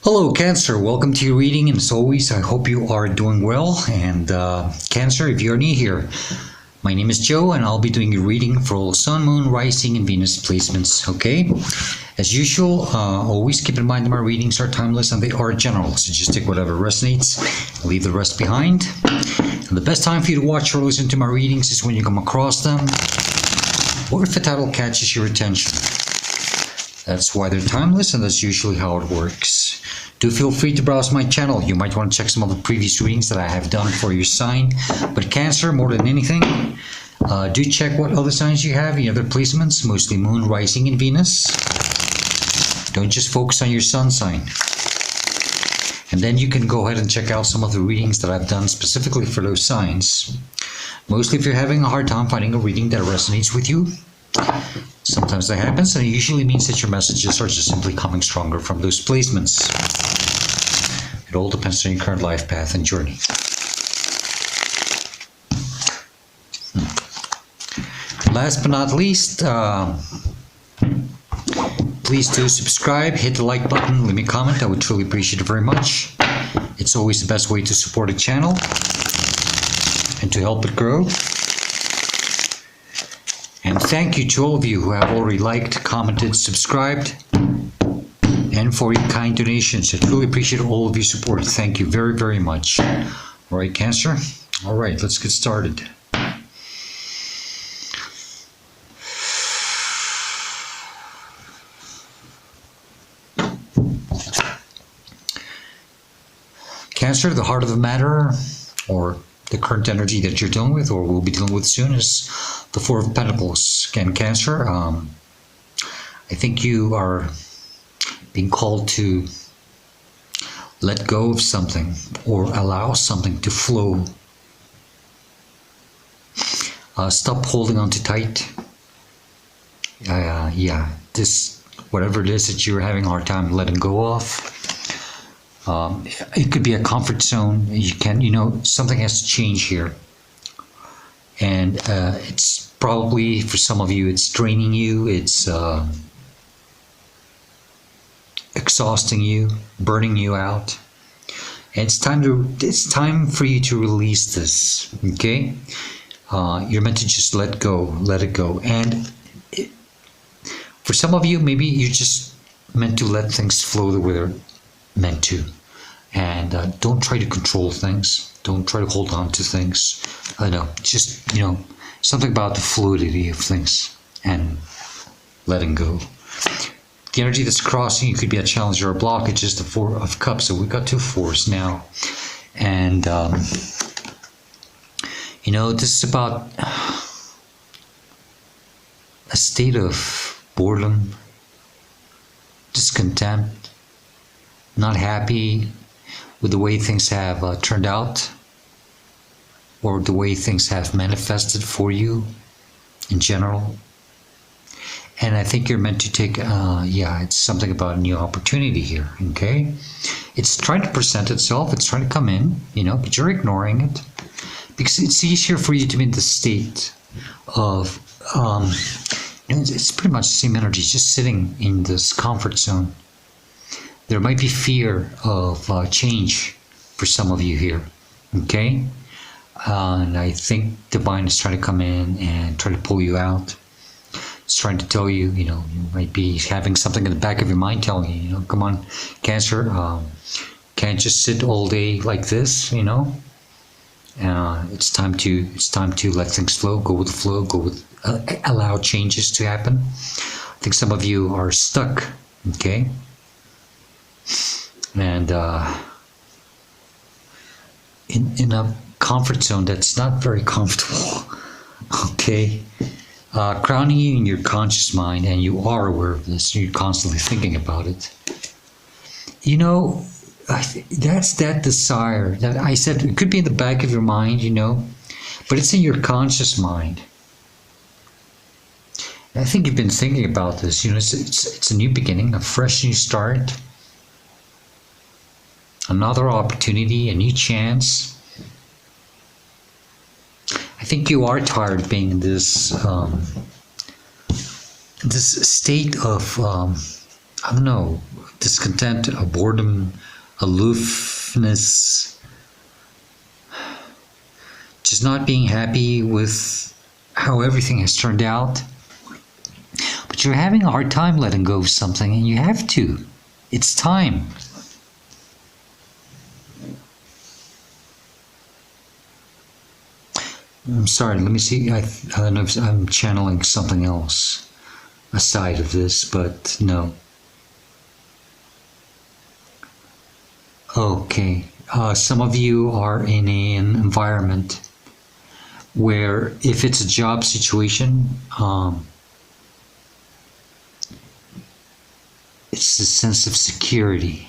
Hello Cancer, welcome to your reading, and as always I hope you are doing well. And Cancer, if you're new here, my name is Joe and I'll be doing your reading for all Sun, Moon, Rising and Venus placements, okay? As usual, always keep in mind that my readings are timeless and they are general, so just take whatever resonates, leave the rest behind. And the best time for you to watch or listen to my readings is when you come across them, or if the title catches your attention. That's why they're timeless, and that's usually how it works. Do feel free to browse my channel. You might want to check some of the previous readings that I have done for your sign. But Cancer, more than anything, do check what other signs you have, any other placements, mostly Moon, Rising, and Venus. Don't just focus on your Sun sign. And then you can go ahead and check out some of the readings that I've done specifically for those signs. Mostly if you're having a hard time finding a reading that resonates with you. Sometimes that happens, and it usually means that your messages are just simply coming stronger from those placements. It all depends on your current life path and journey. Last but not least, please do subscribe, hit the like button, leave me a comment. I would truly appreciate it very much. It's always the best way to support a channel and to help it grow. And thank you to all of you who have already liked, commented, subscribed, and for your kind donations. I truly appreciate all of your support. Thank you very, very much. All right, Cancer? All right, let's get started. Cancer, the heart of the matter, or the current energy that you're dealing with or will be dealing with soon, is the Four of Pentacles. Again, Cancer, I think you are being called to let go of something or allow something to flow. Stop holding on too tight. This, whatever it is that you're having a hard time letting go of. It could be a comfort zone. Something has to change here. And it's probably, for some of you, it's draining you, it's exhausting you, burning you out. And it's time for you to release this, okay? You're meant to just let it go. And for some of you, maybe you're just meant to let things flow the way they're meant to. And don't try to control things. Don't try to hold on to things. Just something about the fluidity of things and letting go. The energy that's crossing you could be a challenge or a blockage. Is the Four of Cups. So we've got two fours now. And, this is about a state of boredom, discontent, not happy with the way things have turned out, or the way things have manifested for you in general. And I think you're meant to take, it's something about a new opportunity here, okay? It's trying to present itself, it's trying to come in, but you're ignoring it. Because it's easier for you to be in the state of, it's pretty much the same energy, just sitting in this comfort zone. There might be fear of change for some of you here, okay? And I think Divine is trying to come in and try to pull you out. It's trying to tell you, you might be having something in the back of your mind telling you, come on, Cancer, can't just sit all day like this, It's time to let things flow, go with the flow, allow changes to happen. I think some of you are stuck, okay? And in a comfort zone that's not very comfortable, okay? Crowning you in your conscious mind, and you are aware of this, you're constantly thinking about it. That's that desire that I said, it could be in the back of your mind, but it's in your conscious mind. And I think you've been thinking about this, it's a new beginning, a fresh new start. Another opportunity, a new chance. I think you are tired of being in this state of I don't know, discontent, a boredom, aloofness, just not being happy with how everything has turned out. But you're having a hard time letting go of something, and you have to. It's time. I'm sorry, let me see. I don't know if I'm channeling something else aside of this, but no. Okay. Some of you are in an environment where if it's a job situation, it's a sense of security.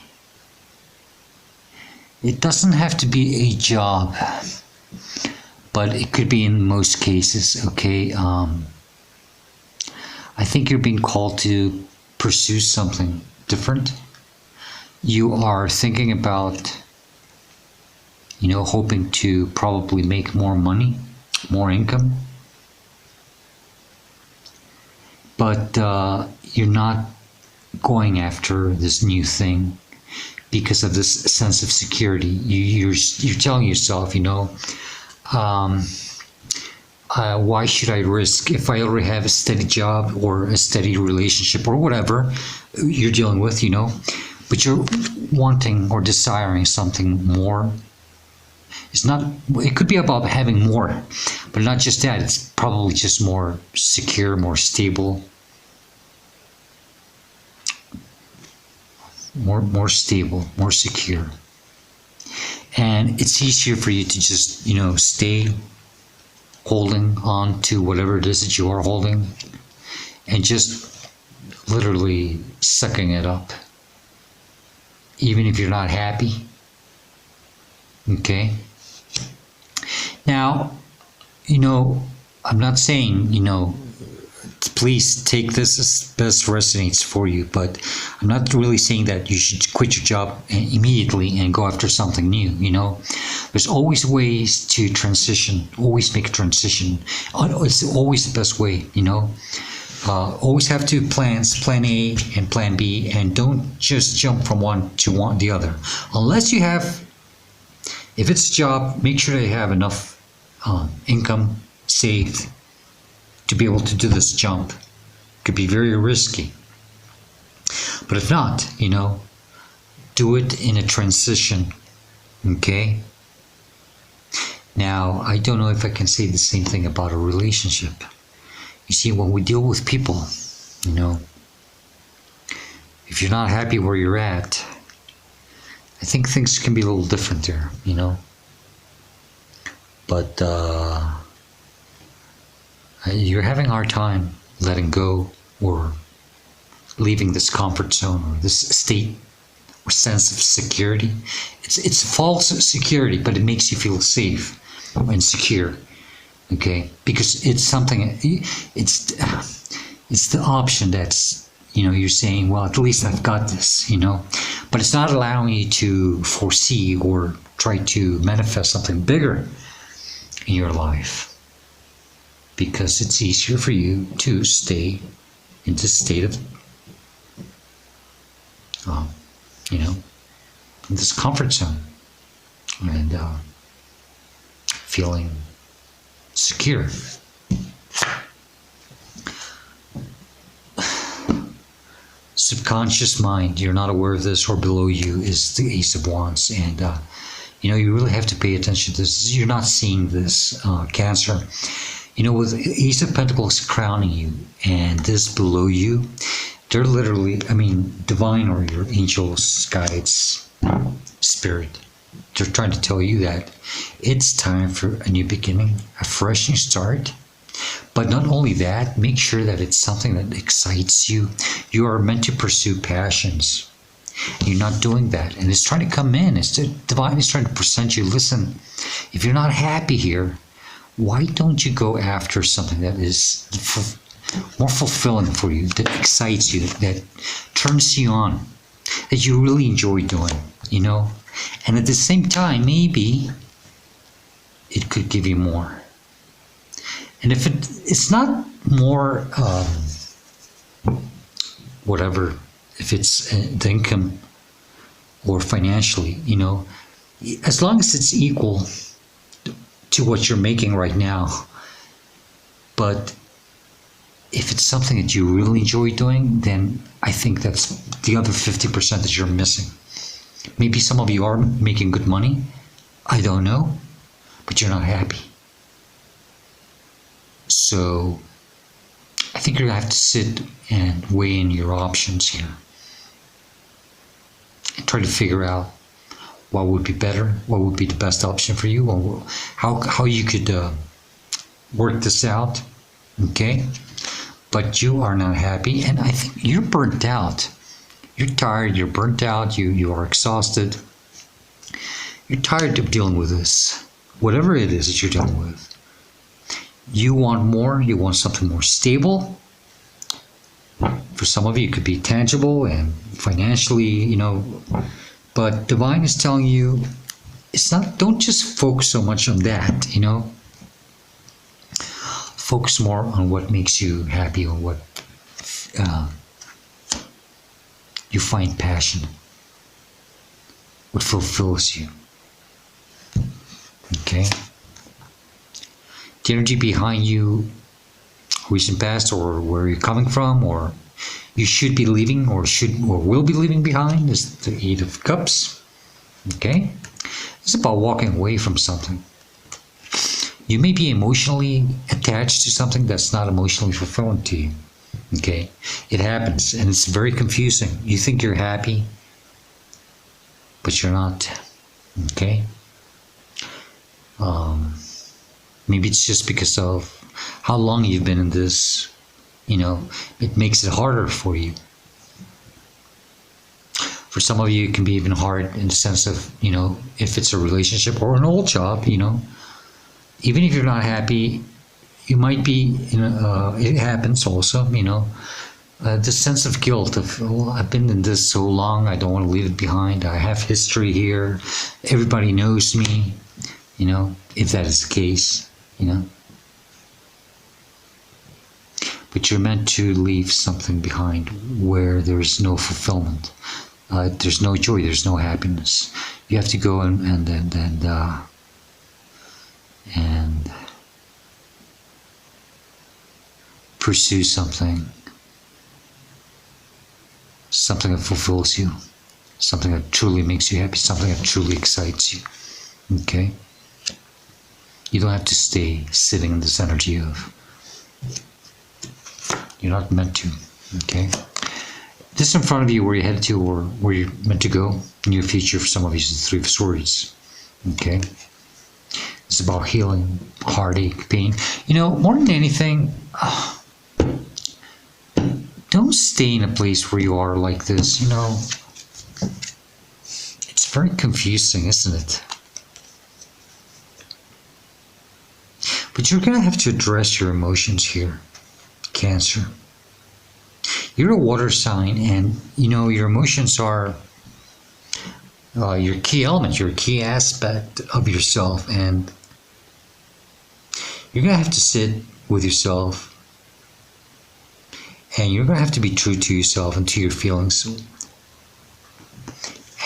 It doesn't have to be a job, but it could be in most cases, okay? I think you're being called to pursue something different. You are thinking about, hoping to probably make more money, more income. But you're not going after this new thing because of this sense of security. You're telling yourself, why should I risk if I already have a steady job or a steady relationship or whatever you're dealing with, but you're wanting or desiring something more. It could be about having more, but not just that. It's probably just more secure, more stable, more stable, more secure. And it's easier for you to just, stay holding on to whatever it is that you are holding and just literally sucking it up, even if you're not happy. Okay? Now, I'm not saying, please take this as best resonates for you, but I'm not really saying that you should quit your job immediately and go after something new, There's always ways to transition, always make a transition. It's always the best way, Always have two plans, plan A and plan B, and don't just jump from one to the other. Unless you have, if it's a job, make sure they have enough income saved to be able to do this jump. It could be very risky. But if not, do it in a transition, okay? Now, I don't know if I can say the same thing about a relationship. You see, when we deal with people, if you're not happy where you're at, I think things can be a little different there, But you're having a hard time letting go or leaving this comfort zone or this state or sense of security. It's false security, but it makes you feel safe and secure. Okay, because it's something. It's the option that's you're saying, well, at least I've got this. But it's not allowing you to foresee or try to manifest something bigger in your life, because it's easier for you to stay in this state of, in this comfort zone and feeling secure. Subconscious mind, you're not aware of this, or below you is the Ace of Wands, and you really have to pay attention to this. You're not seeing this, Cancer. With Ace of Pentacles crowning you and this below you, they're literally, divine or your angels, guides, spirit. They're trying to tell you that it's time for a new beginning, a fresh new start. But not only that, make sure that it's something that excites you. You are meant to pursue passions. You're not doing that. And it's trying to come in. Divine is trying to present you, listen, if you're not happy here, why don't you go after something that is more fulfilling for you, that excites you, that turns you on, that you really enjoy doing, And at the same time, maybe it could give you more. And if it's not more, whatever, if it's the income or financially, as long as it's equal to what you're making right now. But if it's something that you really enjoy doing, then I think that's the other 50% that you're missing. Maybe some of you are making good money, I don't know, but you're not happy. So I think you're gonna have to sit and weigh in your options here and try to figure out what would be better, what would be the best option for you, or how you could work this out. Okay, but you are not happy, and I think you're burnt out. You're tired, you're burnt out, you are exhausted. You're tired of dealing with this, whatever it is that you're dealing with. You want more, you want something more stable. For some of you, it could be tangible and financially, but divine is telling you, it's not, don't just focus so much on that, Focus more on what makes you happy, or what you find passion, what fulfills you. Okay? The energy behind you, recent past, or where you're coming from, or you should be leaving, or will be leaving behind, is the Eight of Cups. Okay? It's about walking away from something. You may be emotionally attached to something that's not emotionally fulfilling to you. Okay? It happens, and it's very confusing. You think you're happy, but you're not. Okay? Maybe it's just because of how long you've been in this, it makes it harder for you. For some of you, it can be even hard in the sense of, if it's a relationship or an old job, even if you're not happy, you might be, it happens also, the sense of guilt of, I've been in this so long, I don't want to leave it behind. I have history here. Everybody knows me, if that is the case, But you're meant to leave something behind where there's no fulfillment. There's no joy, there's no happiness. You have to go and pursue something that fulfills you, something that truly makes you happy, something that truly excites you. Okay? You don't have to stay sitting in this energy of, you're not meant to. Okay? This in front of you, where you're headed to, or where you're meant to go in your future, for some of you, is the Three of Swords. Okay? It's about healing, heartache, pain. More than anything, don't stay in a place where you are like this. It's very confusing, isn't it? But you're going to have to address your emotions here, Cancer. You're a water sign, and your emotions are your key element, your key aspect of yourself, and you're going to have to sit with yourself, and you're going to have to be true to yourself and to your feelings.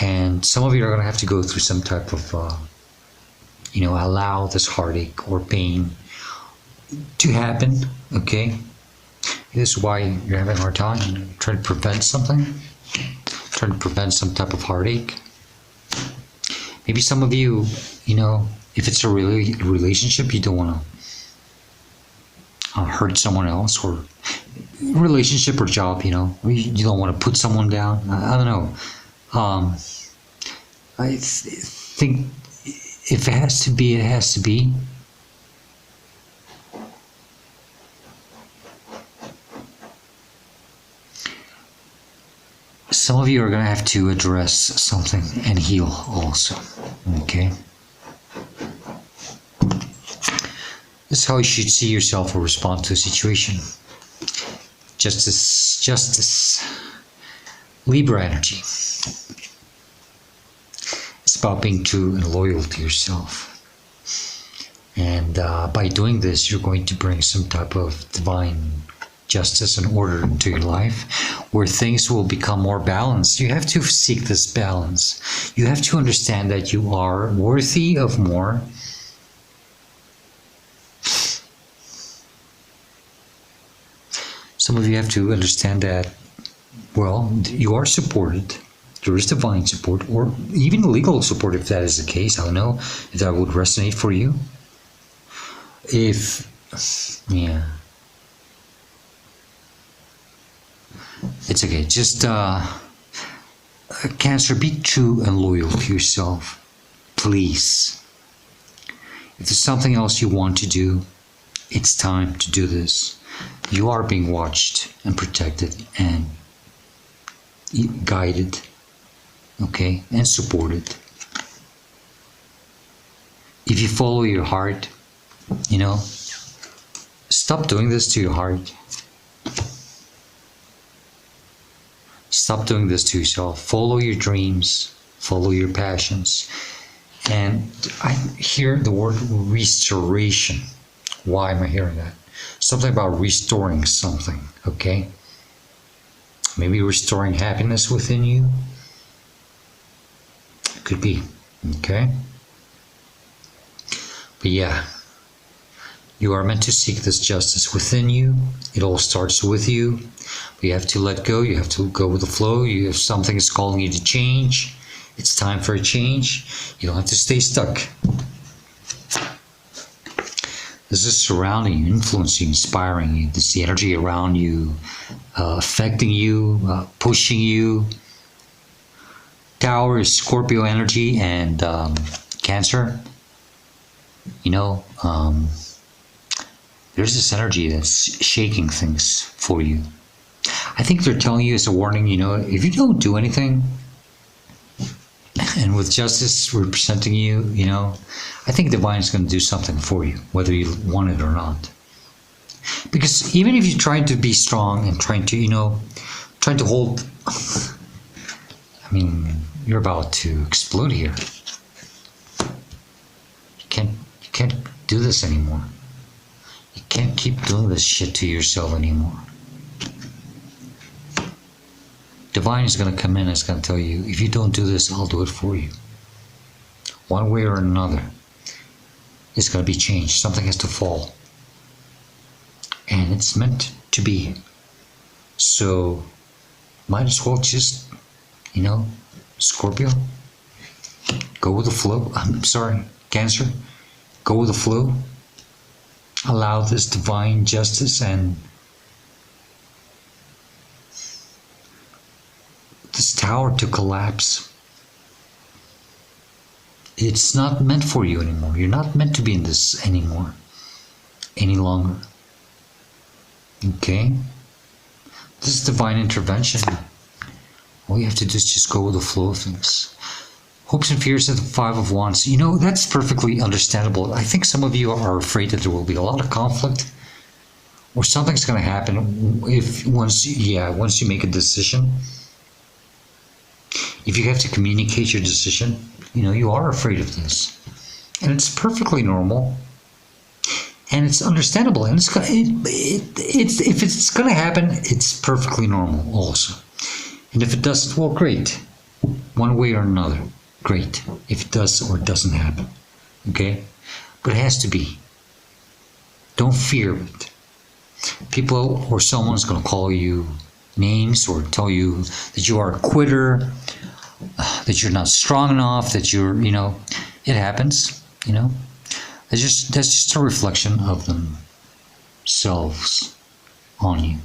And some of you are going to have to go through some type of, allow this heartache or pain to happen, okay? This is why you're having a hard time. Trying to prevent something. Trying to prevent some type of heartache. Maybe some of you, if it's a relationship, you don't want to hurt someone else, or relationship or job, you don't want to put someone down. I don't know. I think if it has to be, it has to be. Some of you are going to have to address something and heal also. Okay? This is how you should see yourself or respond to a situation. Justice. Libra energy. It's about being true and loyal to yourself. And by doing this, you're going to bring some type of divine justice and order into your life, where things will become more balanced. You have to seek this balance. You have to understand that you are worthy of more. Some of you have to understand that, well, you are supported. There is divine support, or even legal support if that is the case. I don't know if that would resonate for you. Yeah. It's okay. Just, Cancer, be true and loyal to yourself. Please. If there's something else you want to do, it's time to do this. You are being watched and protected and guided, okay, and supported. If you follow your heart, stop doing this to your heart. Stop doing this to yourself. Follow your dreams, follow your passions. And I hear the word restoration. Why am I hearing that? Something about restoring something, okay? Maybe restoring happiness within you. Could be, okay? But yeah, you are meant to seek this justice within you. It all starts with you. But you have to let go. You have to go with the flow. If something is calling you to change, it's time for a change. You don't have to stay stuck. This is surrounding you, influencing you, inspiring you. This is the energy around you, affecting you, pushing you. Tower is Scorpio energy and Cancer. There's this energy that's shaking things for you. I think they're telling you as a warning, if you don't do anything, and with justice representing you, I think divine is going to do something for you, whether you want it or not. Because even if you try to be strong and trying to hold, you're about to explode here. You can't do this anymore. You can't keep doing this shit to yourself anymore. Divine is going to come in and it's going to tell you, if you don't do this, I'll do it for you. One way or another, it's going to be changed. Something has to fall. And it's meant to be. So, might as well just, Scorpio, go with the flow. I'm sorry, Cancer, go with the flow. Allow this divine justice and this tower to collapse. It's not meant for you anymore. You're not meant to be in this anymore. Any longer. Okay? This is divine intervention. All you have to do is just go with the flow of things. Hopes and fears at the Five of Wands. That's perfectly understandable. I think some of you are afraid that there will be a lot of conflict or something's going to happen once you make a decision. If you have to communicate your decision, you are afraid of this. And it's perfectly normal. And it's understandable. And if it's going to happen, it's perfectly normal also. And if it doesn't, well, great. One way or another, great. If it does or it doesn't happen. Okay? But it has to be. Don't fear it. People or someone's going to call you names or tell you that you are a quitter, that you're not strong enough, that you're, it happens, That's just a reflection of themselves on you.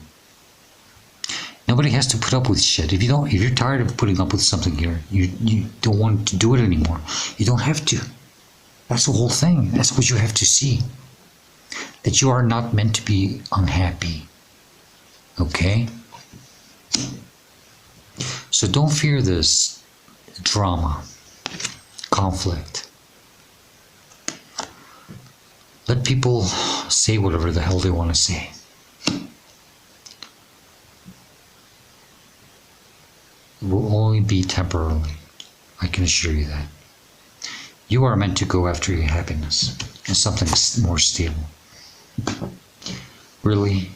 Nobody has to put up with shit. If you're tired of putting up with something here, you don't want to do it anymore. You don't have to. That's the whole thing. That's what you have to see. That you are not meant to be unhappy. Okay? So don't fear this drama, conflict. Let people say whatever the hell they want to say. It will only be temporarily. I can assure you that. You are meant to go after your happiness and something more stable. Really,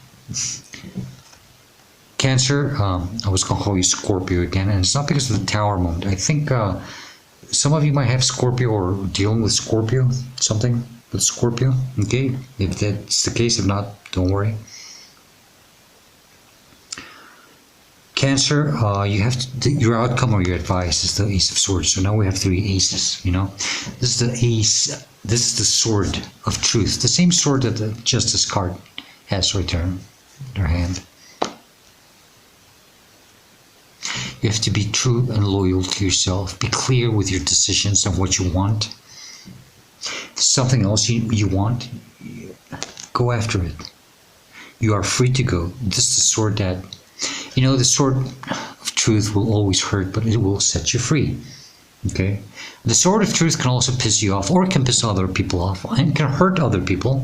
Cancer, I was going to call you Scorpio again, and it's not because of the Tower Moon. I think some of you might have Scorpio or dealing with Scorpio, something with Scorpio. Okay, if that's the case, if not, don't worry. Cancer, you have your outcome or your advice is the Ace of Swords. So now we have 3 aces. You know, this is the ace. This is the sword of truth, the same sword that the Justice card has right there in their hand. You have to be true and loyal to yourself. Be clear with your decisions and what you want. If there's something else you want, go after it. You are free to go. This is the sword that, you know, the sword of truth will always hurt, but it will set you free. Okay? The sword of truth can also piss you off, or it can piss other people off, and can hurt other people.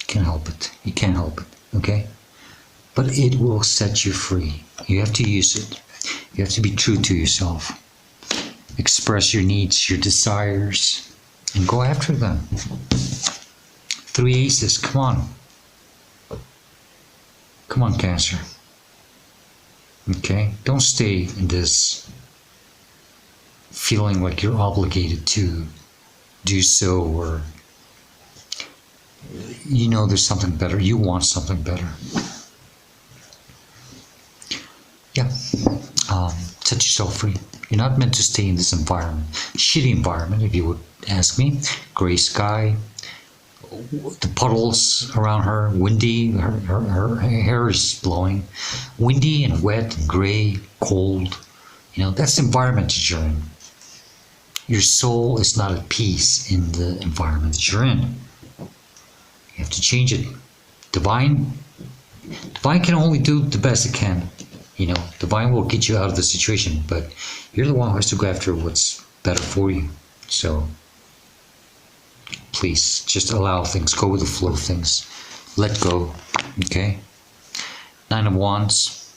Can't help it. You can't help it. Okay? But it will set you free. You have to use it. You have to be true to yourself. Express your needs, your desires, and go after them. 3 aces, come on. Come on, Cancer. Okay? Don't stay in this feeling like you're obligated to do so, or you know there's something better. You want something better. Yeah, set yourself free. You're not meant to stay in this environment. Shitty environment, if you would ask me. Gray sky, the puddles around her, windy, her hair is blowing. Windy and wet and gray, cold. You know, that's the environment that you're in. Your soul is not at peace in the environment that you're in. You have to change it. Divine can only do the best it can. You know, divine will get you out of the situation, but you're the one who has to go after what's better for you. So, please, just allow things, go with the flow of things. Let go, okay? 9 of Wands.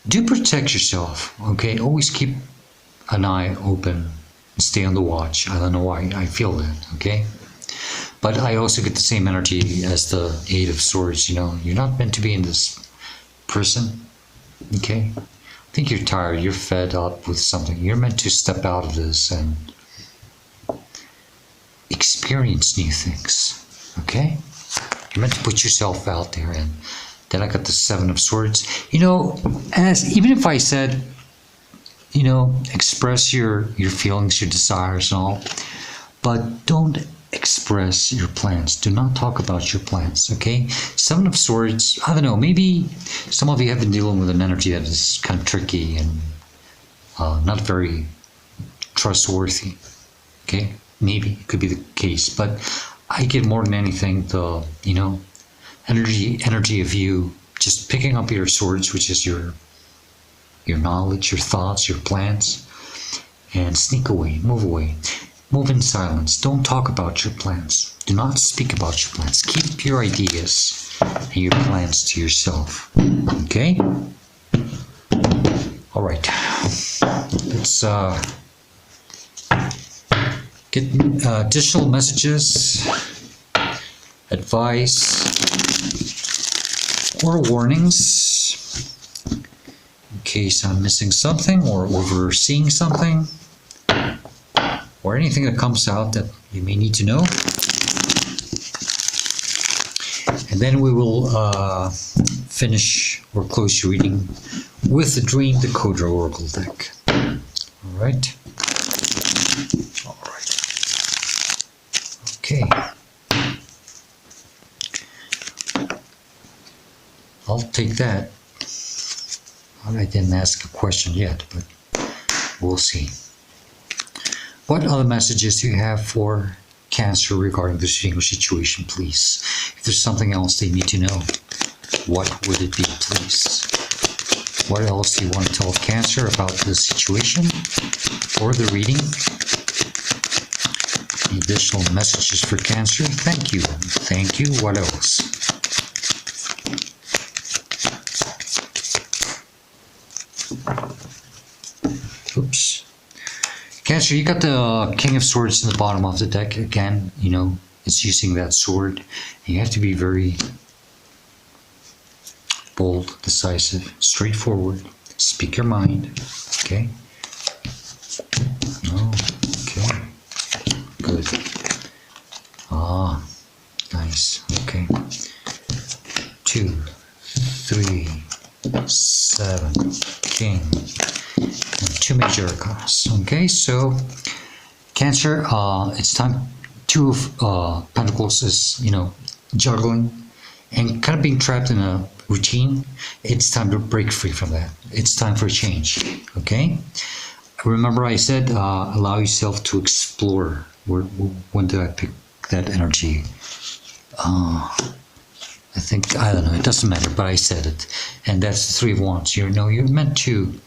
Do protect yourself, okay? Always keep an eye open and stay on the watch. I don't know why I feel that, okay? But I also get the same energy as the 8 of Swords, you know. You're not meant to be in this prison, okay? I think you're tired, you're fed up with something. You're meant to step out of this and experience new things, okay? You're meant to put yourself out there. And then I got the 7 of Swords. You know, even if I said, you know, express your feelings, your desires and all, but don't express your plans. Do not talk about your plans, okay? 7 of Swords, I don't know, maybe some of you have been dealing with an energy that is kind of tricky and not very trustworthy, okay? Maybe it could be the case, but I get more than anything the, you know, energy of you just picking up your swords, which is your knowledge, your thoughts, your plans, and sneak away, move away. Move in silence. Don't talk about your plans. Do not speak about your plans. Keep your ideas and your plans to yourself. Okay? All right. Let's get additional messages, advice, or warnings in case I'm missing something or overseeing something, or anything that comes out that you may need to know. And then we will finish or close your reading with the Dream Decoder Oracle deck. All right. All right. Okay. I'll take that. I didn't ask a question yet, but we'll see. What other messages do you have for Cancer regarding this situation, please? If there's something else they need to know, what would it be, please? What else do you want to tell Cancer about this situation or the reading? Any additional messages for Cancer? Thank you. Thank you. What else? Oops. Cancer, you got the King of Swords in the bottom of the deck again, you know, It's using that sword. And you have to be very bold, decisive, straightforward. Speak your mind. Okay? Oh, okay. Good. Ah, nice. Okay. 2, 3, 7, King, and 2 major arcanas. Okay, so Cancer, it's time. 2 of Pentacles is, juggling and kind of being trapped in a routine. It's time to break free from that. It's time for a change. Okay. Remember, I said allow yourself to explore. When did I pick that energy? I don't know. It doesn't matter, but I said it, and that's the 3 of Wands. You're meant to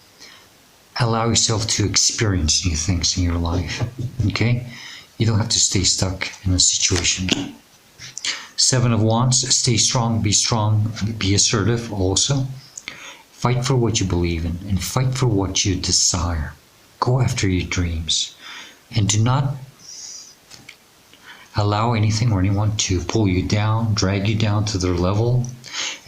allow yourself to experience new things in your life. Okay. You don't have to stay stuck in a situation. 7 of Wands, stay strong, be assertive also. Fight for what you believe in and fight for what you desire. Go after your dreams. And do not allow anything or anyone to pull you down, drag you down to their level.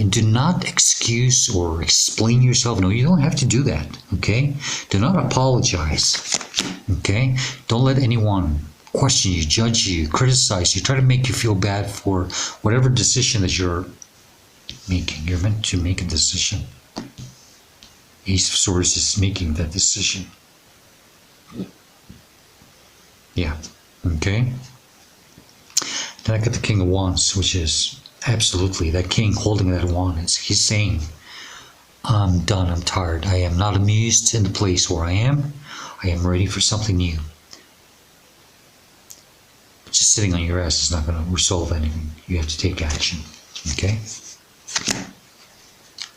And do not excuse or explain yourself. No, you don't have to do that, okay? Do not apologize, okay? Don't let anyone question you, judge you, criticize you, try to make you feel bad for whatever decision that you're making. You're meant to make a decision. Ace of Swords is making that decision. Yeah, okay. Then I got the King of Wands, which is absolutely that king holding that wand. He's saying, I'm done, I'm tired. I am not amused in the place where I am. I am ready for something new. Just sitting on your ass is not going to resolve anything. You have to take action. Okay?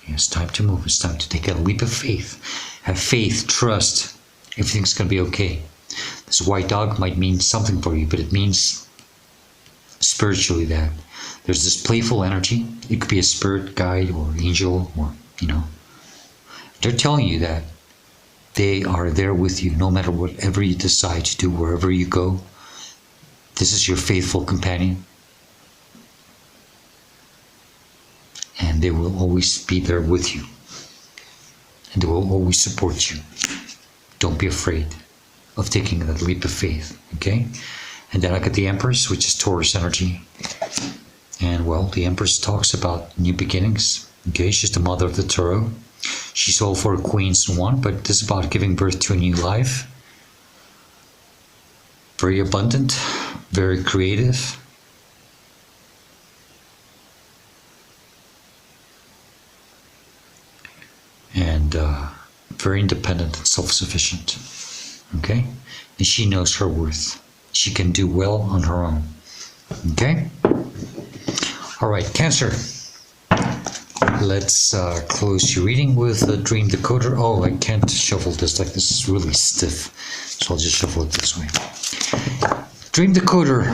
It's time to move. It's time to take a leap of faith. Have faith, trust. Everything's going to be okay. This white dog might mean something for you, but it means spiritually that there's this playful energy. It could be a spirit guide or angel or, They're telling you that they are there with you no matter whatever you decide to do, wherever you go. This is your faithful companion. And they will always be there with you. And they will always support you. Don't be afraid of taking that leap of faith, okay? And then I got the Empress, which is Taurus energy. And well, the Empress talks about new beginnings, okay? She's the mother of the tarot. She's all 4 queens in one, but this is about giving birth to a new life. Very abundant, very creative. And very independent and self-sufficient, okay? And she knows her worth. She can do well on her own, okay? All right, Cancer. Let's close your reading with a dream decoder. Oh, I can't shuffle this like this. Is really stiff, so I'll just shuffle it this way. Dream decoder.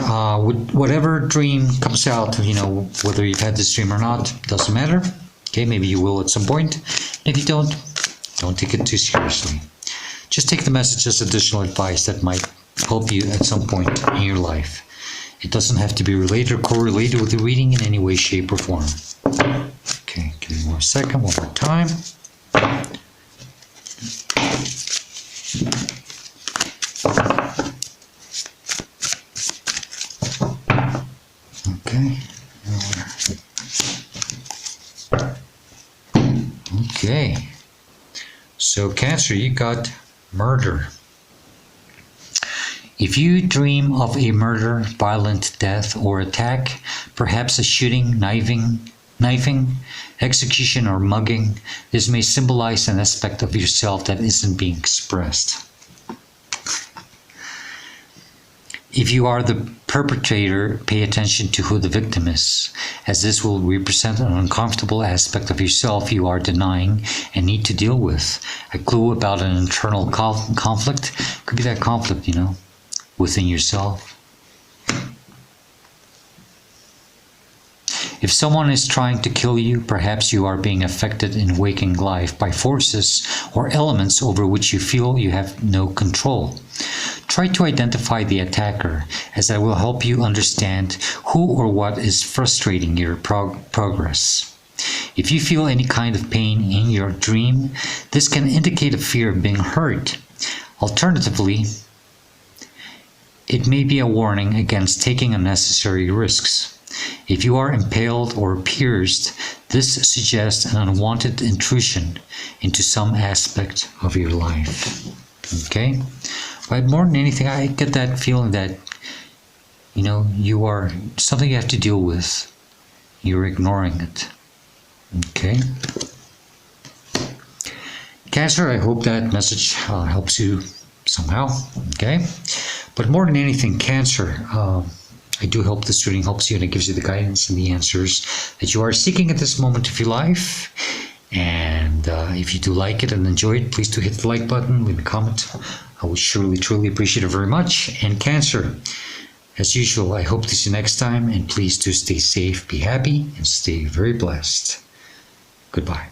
Whatever dream comes out, whether you've had this dream or not, doesn't matter. Okay, maybe you will at some point. If you don't take it too seriously. Just take the message as additional advice that might help you at some point in your life. It doesn't have to be related or correlated with the reading in any way, shape, or form. Okay, give me 1 second, one more time. Okay. Okay. So Cancer, you got murder. If you dream of a murder, violent death, or attack, perhaps a shooting, knifing, execution, or mugging, this may symbolize an aspect of yourself that isn't being expressed. If you are the perpetrator, pay attention to who the victim is, as this will represent an uncomfortable aspect of yourself you are denying and need to deal with. A clue about an internal conflict could be that conflict, within yourself. If someone is trying to kill you, perhaps you are being affected in waking life by forces or elements over which you feel you have no control. Try to identify the attacker, as that will help you understand who or what is frustrating your progress. If you feel any kind of pain in your dream, this can indicate a fear of being hurt. Alternatively, it may be a warning against taking unnecessary risks. If you are impaled or pierced, this suggests an unwanted intrusion into some aspect of your life. Okay? But more than anything, I get that feeling that, you are something you have to deal with. You're ignoring it. Okay? Cancer, I hope that message helps you somehow. Okay? But more than anything, Cancer, I do hope this reading helps you and it gives you the guidance and the answers that you are seeking at this moment of your life. And if you do like it and enjoy it, please do hit the like button, leave a comment. I would surely, truly appreciate it very much. And Cancer, as usual, I hope to see you next time. And please do stay safe, be happy, and stay very blessed. Goodbye.